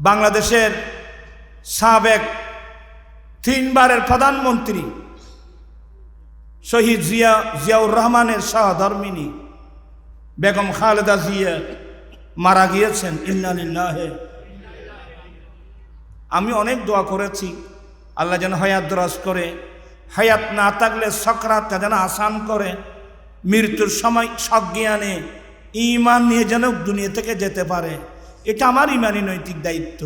বাংলাদেশের সাবেক 3 বারের প্রধানমন্ত্রী শহীদ জিয়াউর রহমানের সহধর্মিণী বেগম খালেদা জিয়া মারা গিয়েছেন। ইন্না লিল্লাহি। আমি অনেক দোয়া করেছি আল্লাহ যেন হায়াত দরাজ করে, হায়াত না থাকলে সকরাতটা যেন আসান করে, মৃত্যুর সময় সজ্ঞানে ঈমান নিয়ে যেন দুনিয়া থেকে যেতে পারে। এটা আমার ইমানি নৈতিক দায়িত্ব।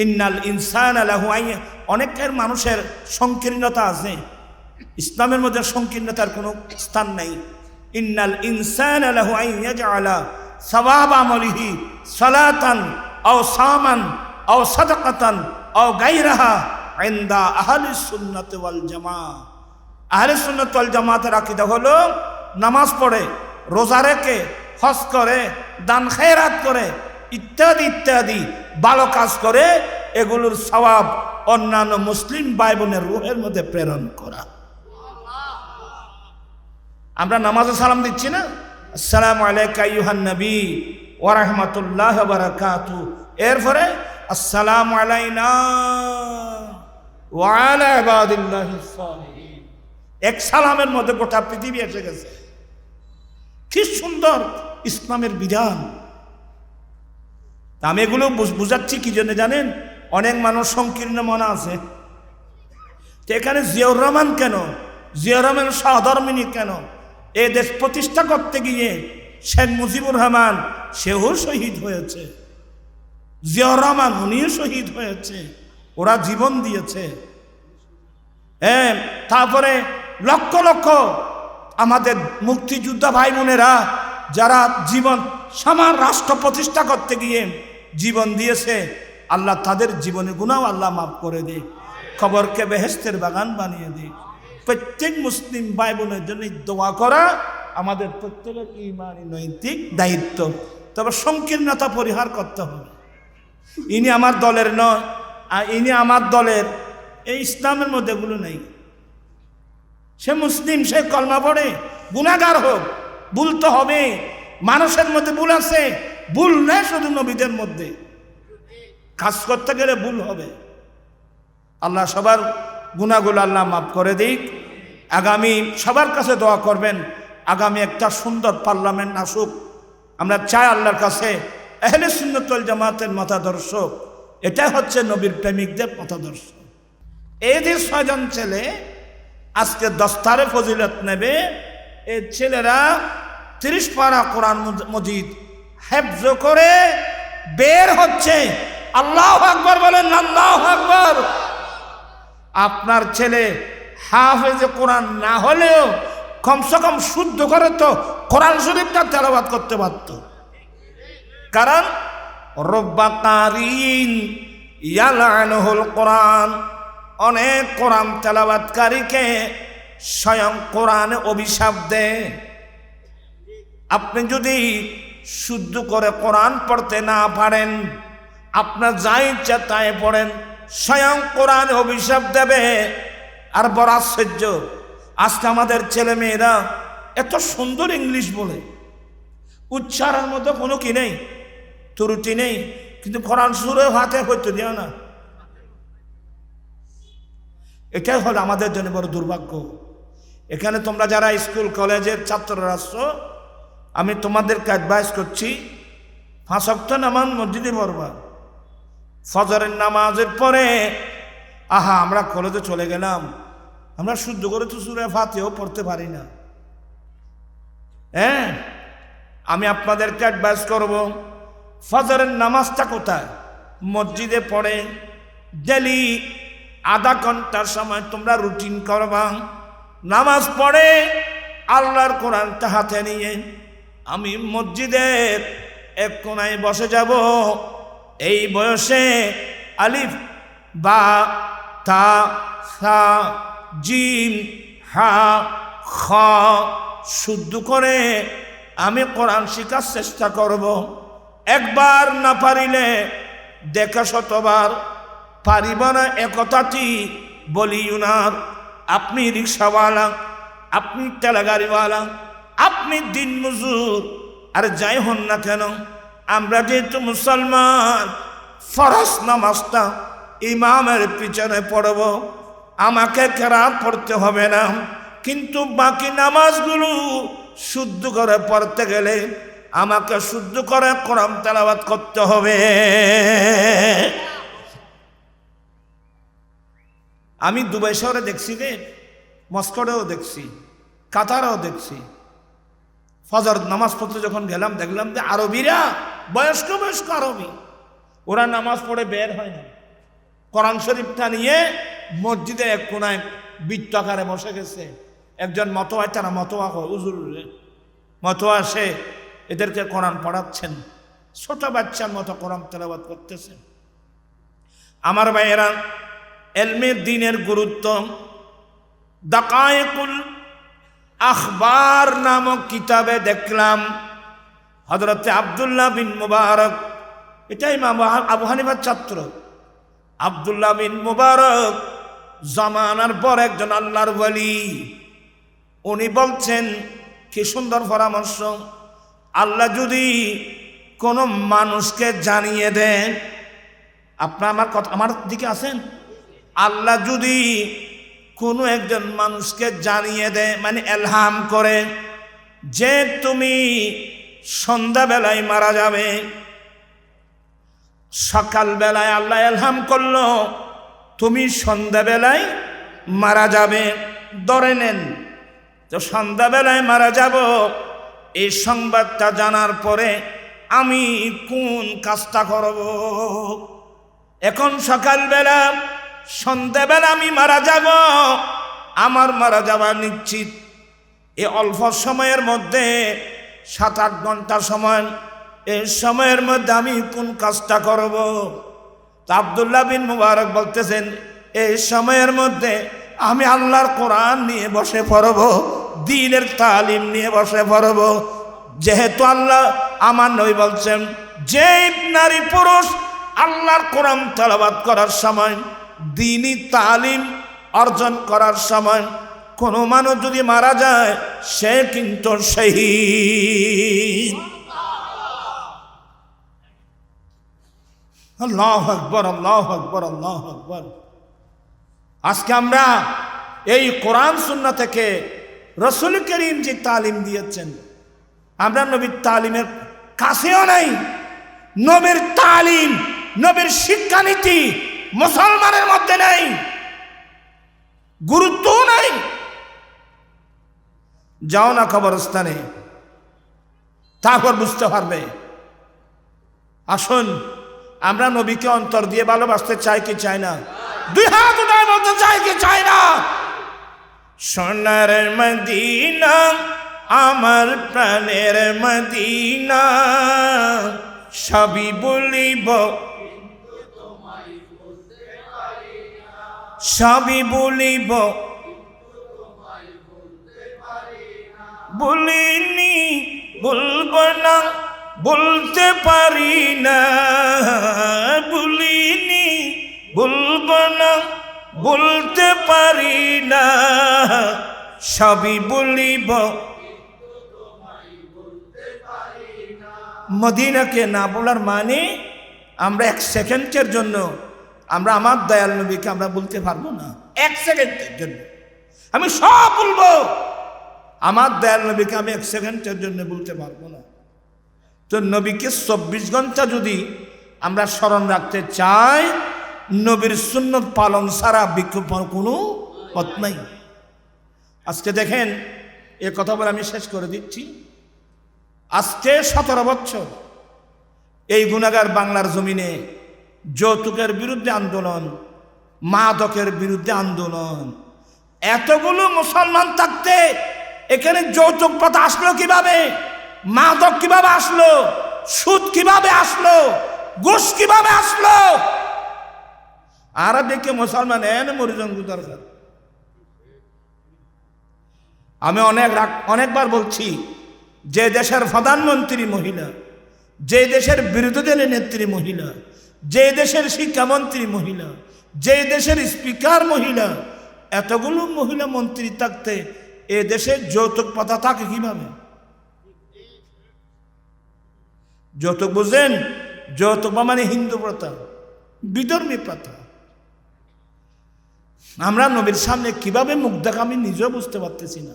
ইন্নাল ইনসানা লাহু আইয়া, অনেকের মানুষের সংকীর্ণতা আছে, ইসলামের মধ্যে সংকীর্ণতার কোনো স্থান নেই। ইন্নাল ইনসানা লাহু আইয়া জাআলা সওয়াব আমলিহি সালাতান আও সামান আও সাদাকাতান আও গায়রাহা ইনদা আহলিস সুন্নাতি ওয়াল জামাআহ। আহলে সুন্নাত ওয়াল জামাতের আকীদা হলো নামাজ পড়ে, রোজা রেখে, হজ করে, দান খেরাত করে, ইত্যাদি ইত্যাদি ভালো কাজ করে, এগুলোর সওয়াব অন্যান্য মুসলিম ভাই বোনের রূহের মধ্যে প্রেরণ করা। আমরা নামাজে সালাম দিচ্ছি না, আসসালামু আলাইকা আইয়ুহান নবী ওয়া রাহমাতুল্লাহি ওয়া বারাকাতুহু, এরপরে আসসালামু আলাইনা ওয়া আলা ইবাদিল্লাহিস সালিহিন। এক সালামের মধ্যে গোটা পৃথিবী এসে গেছে। কি সুন্দর ইসলামের বিধান। আমি এগুলো বুঝাচ্ছি কি জন্য জানেন? অনেক মানুষ সংকীর্ণ মনে আছে। তো এখানে জিয়াউর রহমান কেন, জিয়াউর রহমান সহধর্মিণী কেন? এই দেশ প্রতিষ্ঠা করতে গিয়ে শেখ মুজিবুর রহমান সেও শহীদ হয়েছে, জিয়াউর রহমান উনিও শহীদ হয়েছে, ওরা জীবন দিয়েছে। হ্যাঁ, তারপরে লক্ষ লক্ষ আমাদের মুক্তিযোদ্ধা ভাই বোনেরা যারা জীবন সমান রাষ্ট্র প্রতিষ্ঠা করতে গিয়ে জীবন দিয়েছে, আল্লাহ তাদের জীবনের গুনাহ আল্লাহ মাফ করে দেয়, কবরকে বেহেশতের বাগান বানিয়ে দেয়। প্রত্যেক মুসলিম ভাই বোনের জন্য দোয়া করা আমাদের প্রত্যেকের ঈমানি নৈতিক দায়িত্ব। তবে সংকীর্ণতা পরিহার করতে হবে। ইনি আমার দলের নয়, আর ইনি আমার দলের, এই ইসলামের মধ্যে এগুলো নেই। সে মুসলিম, সে কলমা পড়ে, গুনাহগার হোক, ভুল তো হবে। মানুষের মধ্যে ভুল আছে, ভুল নেই শুধু নবীদের মধ্যে। কাজ করতে গেলে ভুল হবে। আল্লাহ সবার গুনাহগুলো আল্লাহ মাফ করে দিক। আগামী সবার কাছে দোয়া করবেন, আগামী একটা সুন্দর পার্লামেন্ট আসুক। আমরা চাই আল্লাহর কাছে আহলে সুন্নাত ওয়াল জামাতের মতাদর্শ, এটাই হচ্ছে নবীর প্রেমিকদের মতাদর্শ। এই যে 6 জন ছেলে আজকে দস্তারে ফজিলত নেবে, এই ছেলেরা 30 পারা কোরআন মজিদ হেফজ করে বের হচ্ছে। আল্লাহু আকবার বলেন, আল্লাহু আকবার। আপনার ছেলে হাফেজে কোরআন না হলেও কমসে কম শুদ্ধ করে তো কোরআন শরীফটা তেলাওয়াত করতে পারত। কারণ রব্বা কারিন ইয়ালানুহুল কোরআন, অনেক কোরআন তেলাওয়াতকারীকে স্বয়ং কোরআনে অভিশাপ দেয়। আপনি যদি শুদ্ধ করে কোরআন পড়তে না পারেন, আপনার যা ইচ্ছা তাই পড়েন, স্বয়ং কোরআন অভিশাপ দেবে। আর বড় আশ্চর্য, আজকে আমাদের ছেলে মেয়েরা এত সুন্দর ইংলিশ বলে, উচ্চারণের মধ্যে কোনো কি নেই, ত্রুটি নেই, কিন্তু কোরআন সুরে হাতে হইতে দিও না। এটাই হলো আমাদের জন্য বড় দুর্ভাগ্য। এখানে তোমরা যারা স্কুল কলেজের ছাত্ররা আছো, আমি তোমাদেরকে অ্যাডভাইস করছি, 5 ওয়াক্ত নামাজ মসজিদে পড়বা। ফজরের নামাজের পরে আমরা কলেজে চলে গেলাম, আমরা শুদ্ধ করে তো সূরা ফাতিহাও পড়তে পারি না। হ্যাঁ, আমি আপনাদেরকে অ্যাডভাইস করব, ফজরের নামাজটা কোথায়? মসজিদে পড়ে ডেলি আধা ঘন্টার সময় তোমরা রুটিন করবা। নামাজ পড়ে আল্লাহর কোরআনটা হাতে নিয়ে আমি মসজিদের এক কোনায় বসে যাব। এই বয়সে আলিফ বা তা সা জিম হা খ শুদ্ধ করে আমি কোরআন শেখার চেষ্টা করব। একবার না পারিলে দেখা শতবার, পারিব না একথাটি বলিও না। আপনি রিক্সাওয়ালা, আপনি ঠেলাগাড়িওয়ালা, আপনি দিন মজুর, আর যাই হন না কেন, আমরা যেহেতু মুসলমান, ফরজ নামাজটা ইমামের পিছনে পড়ব, আমাকে কেরাত পড়তে হবে না, কিন্তু বাকি নামাজগুলো শুদ্ধ করে পড়তে গেলে আমাকে শুদ্ধ করে কোরআন তেলাওয়াত করতে হবে। আমি দুবাই শহরে দেখছি রে, মস্কোতেও দেখছি, কাতারেও দেখছি। ফজর নামাজ পড়তে যখন গেলাম দেখলাম যে আরবিরা, বয়স্ক বয়স্ক আরবি, ওরা নামাজ পড়ে বের হয় না, কোরআন শরীফটা নিয়ে মসজিদে এক কোনায় বৃত্ত আকারে বসে গেছে। একজন মতোয়া, তারা মতোয়া উজুর মতোয়া, সে এদেরকে কোরআন পড়াচ্ছেন, ছোট বাচ্চার মতো কোরআন তেলাওয়াত করতেছেন। আমার ভাইয়েরা, এলমের দ্বীনের গুরুত্ব দাকায়েকুল আখবার নামক কিতাবে দেখলাম হযরতে আব্দুল্লাহ বিন মুবারক, এটাই আবু হানিফার ছাত্র, আব্দুল্লাহ বিন মুবারক জামানার পর একজন আল্লাহর ওয়ালি। উনি বলছেন, কি সুন্দর পরামর্শ, আল্লাহ যদি কোনো মানুষকে জানিয়ে দেন, আপনার আমার দিকে আছেন, আল্লাহ যদি কোনো একজন মানুষকে জানিয়ে দেয়, মানে এলহাম করে যে তুমি সন্ধ্যাবেলায় মারা যাবে, সকালবেলায় আল্লাহ এলহাম করলো তুমি সন্ধ্যাবেলায় মারা যাবে, ধরে নেন তো সন্ধ্যাবেলায় মারা যাব, এই সংবাদটা জানার পরে আমি কোন কাজটা করব? এখন সকালবেলা, সন্ধ্যাবেলা আমি মারা যাব, আমার মারা যাওয়া নিশ্চিত। এই অল্প সময়ের মধ্যে 7-8 ঘন্টা সময়, এই সময়ের মধ্যে আমি কোন কাজটা করব? তা আব্দুল্লাহ বিন মুবারক বলতেছেন, এই সময়ের মধ্যে আমি আল্লাহর কোরআন নিয়ে বসে পড়ব, দ্বীনের তালিম নিয়ে বসে পড়ব। যেহেতু আল্লাহ, আমার নবী বলছেন, যে নারী পুরুষ আল্লাহর কোরআন তেলাওয়াত করার সময়, দ্বীনি তালিম অর্জন করার সময় কোনো মানুষ যদি মারা যায়, সে কিন্তু শহীদ। আল্লাহু আকবার, আল্লাহু আকবার, আল্লাহু আকবার। আজকে আমরা এই কোরআন সুন্নাহ থেকে রাসূল করিম যে তালিম দিয়েছেন, আমরা নবীর তালিমের কাছেও নাই। নবীর তালিম, নবীর শিক্ষানীতি মুসলমানের মধ্যে নাই, গুরুত্বও নাই। যাও না কবরস্থানে, তারপর বুঝতে পারবে। আসুন, আমরা নবীকে অন্তর দিয়ে ভালোবাসতে চাই কি চাই না? 2 হাত উঠায় বলতে চাই কি চাই না? সোনার মদিনা, আমার প্রাণের মদিনা, সবই বলিব, সবই বলিব, বলিনি বলবো না, বলতে পারি না, বলিনি বলবো না, বলতে পারি না, সবই বলিব। মদিনাকে না বলার মানে আমরা 1 সেকেন্ডের জন্য আমরা আমার দয়াল নবীকে আমরা বলতে পারবো না। 1 সেকেন্ডের জন্য আমি সব বলবো, আমার দয়াল নবীকে আমি 1 সেকেন্ডের জন্য বলতে পারবো না। তো নবীকে 24 ঘন্টা যদি আমরা স্মরণ রাখতে চাই, নবীর সুন্নত পালন ছাড়া বিক্ষোভ কোনো পথ নাই। আজকে দেখেন, এ কথা বলে আমি শেষ করে দিচ্ছি। আজকে 17 বছর এই গুনাহগার বাংলার জমিনে যৌতুকের বিরুদ্ধে আন্দোলন, মাদকের বিরুদ্ধে আন্দোলন, এতগুলো মুসলমান থাকতে এখানে যৌতুক প্রথা আসলো কিভাবে? মাদক কিভাবে আসলো? সুদ কিভাবে আসলো? ঘুষ কিভাবে আসলো? আর দেখে মুসলমান এনে মরিজঙ্গু দরকার। আমি অনেকবার বলছি, যে দেশের প্রধানমন্ত্রী মহিলা, যে দেশের বিরোধী দলের নেত্রী মহিলা, যে দেশের শিক্ষামন্ত্রী মহিলা, যে দেশের স্পিকার মহিলা, এতগুলো মহিলা মন্ত্রী থাকতে এ দেশে যৌতুক প্রথা থাকে কিভাবে? যৌতুক বুঝেন? যৌতুক মানে হিন্দু প্রথা, বিধর্মী প্রথা। আমরা নবীর সামনে কিভাবে মুখ দেখা আমি নিজেও বুঝতে পারতেছি না।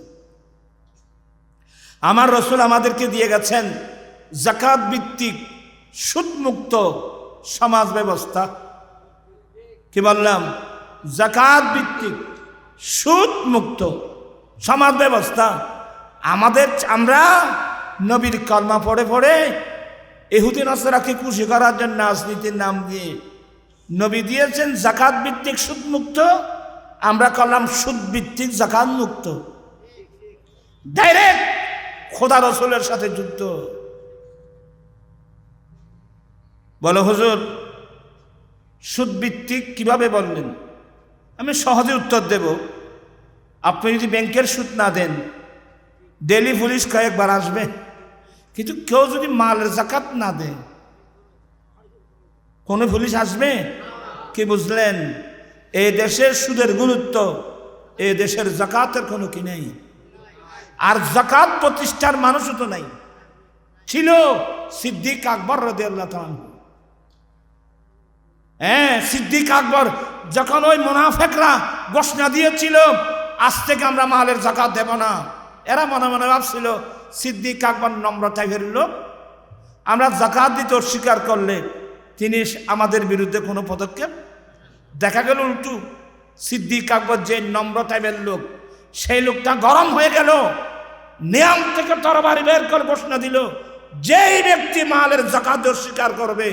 আমার রসুল আমাদেরকে দিয়ে গেছেন যাকাত ভিত্তিক সুদমুক্ত সমাজ ব্যবস্থা। কি বললাম? যাকাত ভিত্তিক সুদমুক্ত সমাজ ব্যবস্থা। আমরা নবীর কলমা পড়ে পড়ে ইহুদি নাসারাকে খুশি করার জন্য রাজনীতির নাম দিয়ে নবী দিয়েছেন যাকাত ভিত্তিক সুদমুক্ত, আমরা করলাম সুদ ভিত্তিক যাকাত মুক্ত। ডাইরেক্ট খোদা রসুলের সাথে যুদ্ধ। বলো হুজুর সুদ ভিত্তিক কিভাবে বললেন? আমি সহজে উত্তর দেব। আপনি যদি ব্যাংকের সুদ না দেন, ডেলি পুলিশ কয়েকবার আসবে, কিন্তু কেউ যদি মালের যাকাত না দেয়, কোনো পুলিশ আসবে? কি বুঝলেন? এই দেশের সুদের গুরুত্ব, এই দেশের যাকাতের কোনো কি নেই। আর যাকাত প্রতিষ্ঠার মানুষও তো নাই। ছিল সিদ্দিক আকবর রাদিয়াল্লাহু তাআলা। হ্যাঁ, সিদ্দিক আকবর যখন ওই মুনাফিকরা ঘোষণা দিয়েছিল আজ থেকে আমরা মালের যাকাত দেব না, এরা মনে মনে ভাবছিল সিদ্দিক আকবর নম্র টাইপের লোক, আমরা যাকাত দিতে অস্বীকার করলে তিনি আমাদের বিরুদ্ধে কোনো পদক্ষেপ। দেখা গেল উল্টু, সিদ্দিক আকবর যে নম্র টাইপের লোক, সেই লোকটা গরম হয়ে গেল, নিয়ম থেকে তরবারি বের করে ঘোষণা দিল যেই ব্যক্তি মালের যাকাত অস্বীকার করবে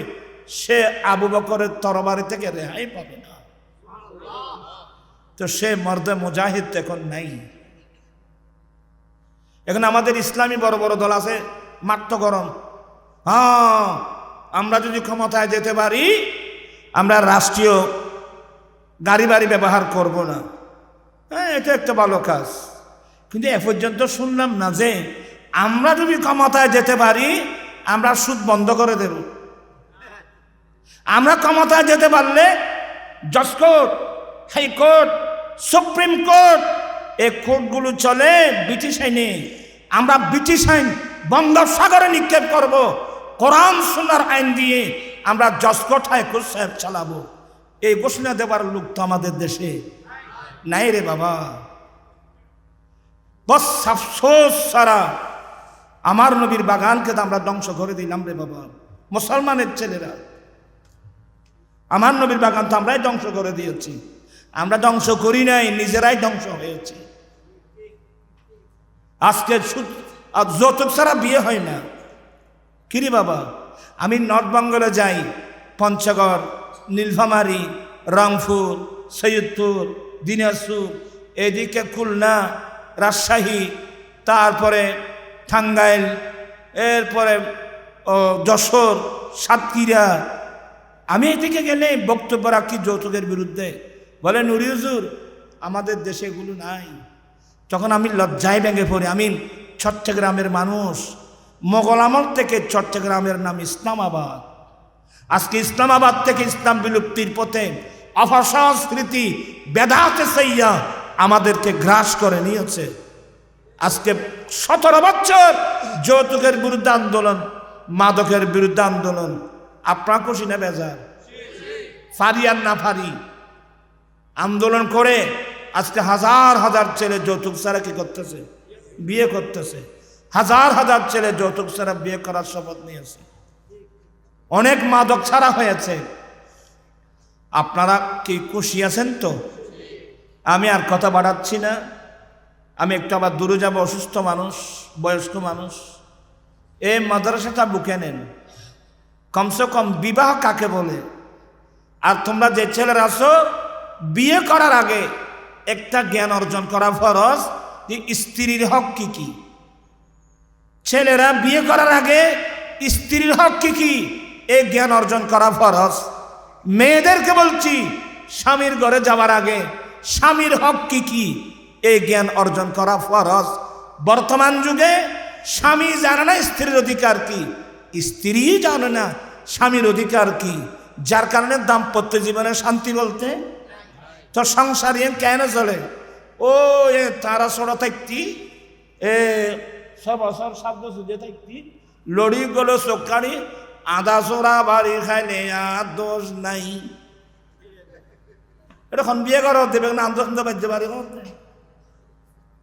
সে আবু বকরের তরবারি থেকে রেহাই পাবে না। তো সে মর্দে মুজাহিদ এখন নাই। এখন আমাদের ইসলামী বড় বড় দল আছে, মাত্র গরম। হ্যাঁ, আমরা যদি ক্ষমতায় যেতে পারি আমরা রাষ্ট্রীয় গাড়ি বাড়ি ব্যবহার করব না। হ্যাঁ, এটা একটা ভালো কাজ, কিন্তু এ পর্যন্ত শুনলাম না যে আমরা যদি ক্ষমতায় যেতে পারি আমরা সুদ বন্ধ করে দেব। আমরা ক্ষমতায় যেতে পারলে জজ কোর্ট, হাইকোর্ট, সুপ্রিম কোর্ট, এই কোর্টগুলো চলে ব্রিটিশ আইনে। আমরা ব্রিটিশ আইন বন্দর সাগরে নিক্ষেপ করব, কোরআন সুন্নাহর আইন দিয়ে আমরা জজ কোর্ট, হাইকোর্ট সাহেব চালাবো। এই ঘোষণা দেবার লোক তো আমাদের দেশে নাই রে বাবা। বস আফসোস সারা আমার নবীর বাগানকে তো আমরা ধ্বংস করে দিলাম রে বাবা। মুসলমানের ছেলেরা, আমার নবীর বাগান তো আমরাই ধ্বংস করে দিয়েছি। আমরা ধ্বংস করি নাই, নিজেরাই ধ্বংস হয়েছে। আজকে যৌতুক ছাড়া বিয়ে হয় না। কিরে বাবা, আমি নর্থ বেঙ্গলে যাই, পঞ্চগড়, নীলফামারী, রংপুর, সৈয়দপুর, দিনাজপুর, এদিকে খুলনা, রাজশাহী, তারপরে টাঙ্গাইল, এরপরে যশোর, সাতক্ষীরা। আমি এদিকে গেলে বক্তব্য রাখি যৌতুকের বিরুদ্ধে। বলে নুরি হুজুর আমাদের দেশে এগুলো নাই। তখন আমি লজ্জায় ভেঙে পড়ি। আমি চট্টগ্রামের মানুষ, মোগল আমল থেকে চট্টগ্রামের নাম ইসলামাবাদ। আজকে ইসলামাবাদ থেকে ইসলাম বিলুপ্তির পথে অপসংস্কৃতি বেদাতে সাইয়া আমাদেরকে গ্রাস করে নিয়েছে। আজকে 17 বছর যৌতুকের বিরুদ্ধে আন্দোলন, মাদকের বিরুদ্ধে আন্দোলন। আপনার খুশি না বেজার? ফারি আর না ফারি আন্দোলন করে আজকে হাজার হাজার ছেলে যৌতুক ছাড়া কি করতেছে? বিয়ে করতেছে। হাজার হাজার ছেলে যৌতুক ছাড়া বিয়ে করার শপথ নিয়েছে। অনেক মাদক ছাড়া হয়েছে। আপনারা কি খুশি আছেন তো? আমি আর কথা বাড়াচ্ছি না। আমি একটু আবার দূরে যাব। অসুস্থ মানুষ, বয়স্ক মানুষ, এই মাদ্রাসাটা বুকে নেন। কমসে কম বিবাহ কাকে বলে? আর তোমরা যে ছেলেরা আছো, বিয়ে করার আগে একটা জ্ঞান অর্জন করা ফরজ যে স্ত্রীর হক কি কি। ছেলেরা বিয়ে করার আগে স্ত্রীর হক কি কি এই জ্ঞান অর্জন করা ফরজ। মেয়েদেরকে বলছি স্বামীর ঘরে যাওয়ার আগে স্বামীর হক কি কি এই জ্ঞান অর্জন করা ফরজ। বর্তমান যুগে স্বামী জানে না স্ত্রীর অধিকার কি, স্ত্রী জানে না স্বামীর অধিকার কি, যার কারণে দাম্পত্য জীবনে শান্তি বলতে তো সংসার কেন চলে। ও তারা ছোড়া থাকতি 6 বছর 7 বছর যে থাকতি লড়ি গেল চোখানি আদা চোরা বাড়ি খাইলে আর দোষ নাই। এটা বিয়ে করো দেবে না, আন্দোলন বাজ্য বাড়ি করতে